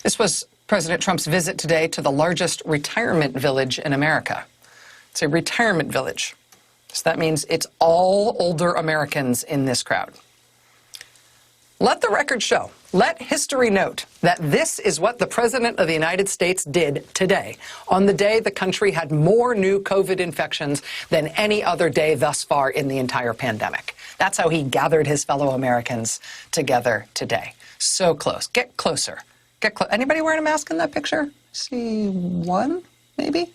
This was President Trump's visit today to the largest retirement village in America. It's a retirement village. So that means it's all older Americans in this crowd. Let the record show, let history note that this is what the President of the United States did today, on the day the country had more new COVID infections than any other day thus far in the entire pandemic. That's how he gathered his fellow Americans together today. So close. Get closer. Get close. Anybody wearing a mask in that picture? See one, maybe?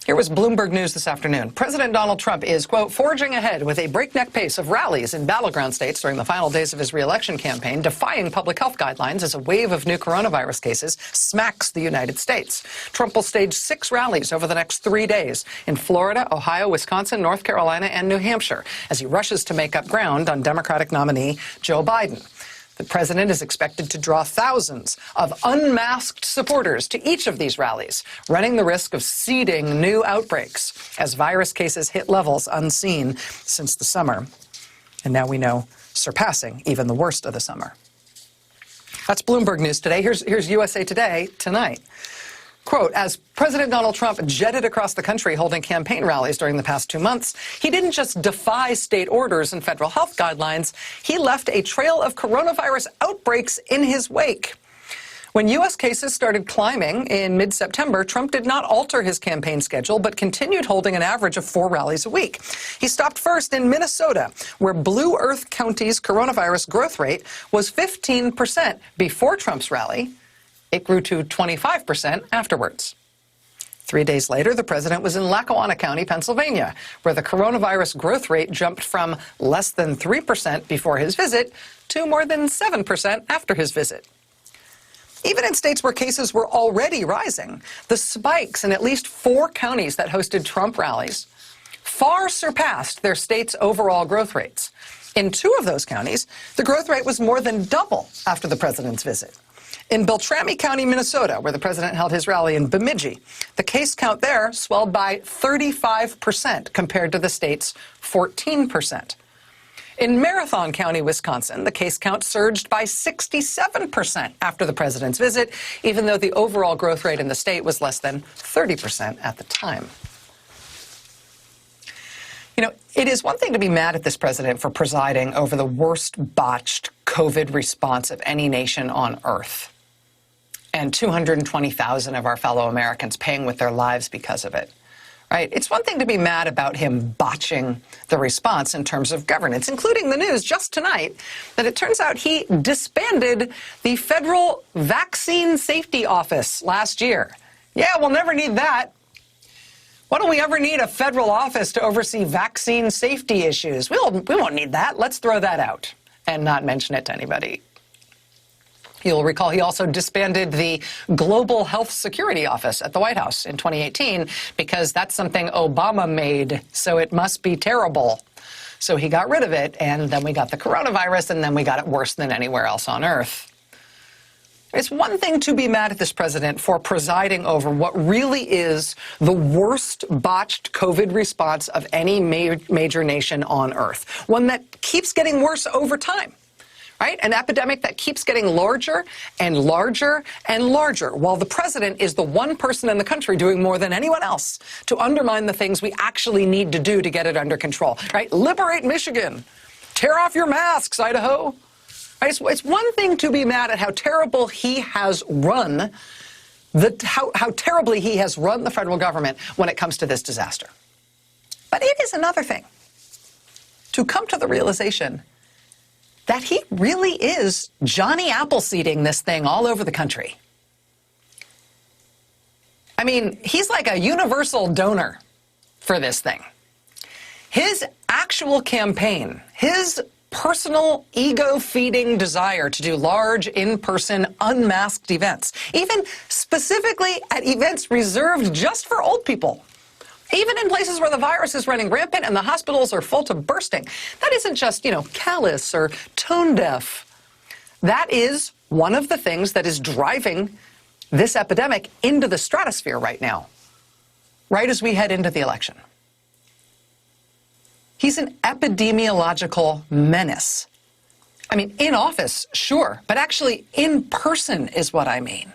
Here was Bloomberg News this afternoon. President Donald Trump is, quote, forging ahead with a breakneck pace of rallies in battleground states during the final days of his re-election campaign, defying public health guidelines as a wave of new coronavirus cases smacks the United States. Trump will stage 6 rallies over the next 3 days in Florida, Ohio, Wisconsin, North Carolina, and New Hampshire as he rushes to make up ground on Democratic nominee Joe Biden. The president is expected to draw thousands of unmasked supporters to each of these rallies, running the risk of seeding new outbreaks as virus cases hit levels unseen since the summer. And now we know surpassing even the worst of the summer. That's Bloomberg News today. Here's USA Today tonight. Quote, as President Donald Trump jetted across the country holding campaign rallies during the past 2 months, he didn't just defy state orders and federal health guidelines, he left a trail of coronavirus outbreaks in his wake. When U.S. cases started climbing in mid-September, Trump did not alter his campaign schedule, but continued holding an average of 4 rallies a week. He stopped first in Minnesota, where Blue Earth County's coronavirus growth rate was 15% before Trump's rally. It grew to 25% afterwards. 3 days later, the president was in Lackawanna County, Pennsylvania, where the coronavirus growth rate jumped from less than 3% before his visit to more than 7% after his visit. Even in states where cases were already rising, the spikes in at least 4 counties that hosted Trump rallies far surpassed their state's overall growth rates. In 2 of those counties, the growth rate was more than double after the president's visit. In Beltrami County, Minnesota, where the president held his rally in Bemidji, the case count there swelled by 35% compared to the state's 14%. In Marathon County, Wisconsin, the case count surged by 67% after the president's visit, even though the overall growth rate in the state was less than 30% at the time. You know, it is one thing to be mad at this president for presiding over the worst botched COVID response of any nation on earth, and 220,000 of our fellow Americans paying with their lives because of it, right? It's one thing to be mad about him botching the response in terms of governance, including the news just tonight that it turns out he disbanded the Federal Vaccine Safety Office last year. Yeah, we'll never need that. Why don't we ever need a federal office to oversee vaccine safety issues? We won't need that. Let's throw that out and not mention it to anybody. You'll recall he also disbanded the Global Health Security Office at the White House in 2018 because that's something Obama made, so it must be terrible. So he got rid of it, and then we got the coronavirus, and then we got it worse than anywhere else on earth. It's one thing to be mad at this president for presiding over what really is the worst botched COVID response of any major nation on earth, one that keeps getting worse over time, right? An epidemic that keeps getting larger and larger and larger, while the president is the one person in the country doing more than anyone else to undermine the things we actually need to do to get it under control, right? Liberate Michigan. Tear off your masks, Idaho. It's one thing to be mad at how terrible he has run, how terribly he has run the federal government when it comes to this disaster. But it is another thing to come to the realization that he really is Johnny Appleseeding this thing all over the country. I mean, he's like a universal donor for this thing. His actual campaign, his personal ego-feeding desire to do large, in-person, unmasked events, even specifically at events reserved just for old people, even in places where the virus is running rampant and the hospitals are full to bursting. That isn't just, callous or tone-deaf. That is one of the things that is driving this epidemic into the stratosphere right now, right as we head into the election. He's an epidemiological menace. I mean, in office, sure, but actually in person is what I mean.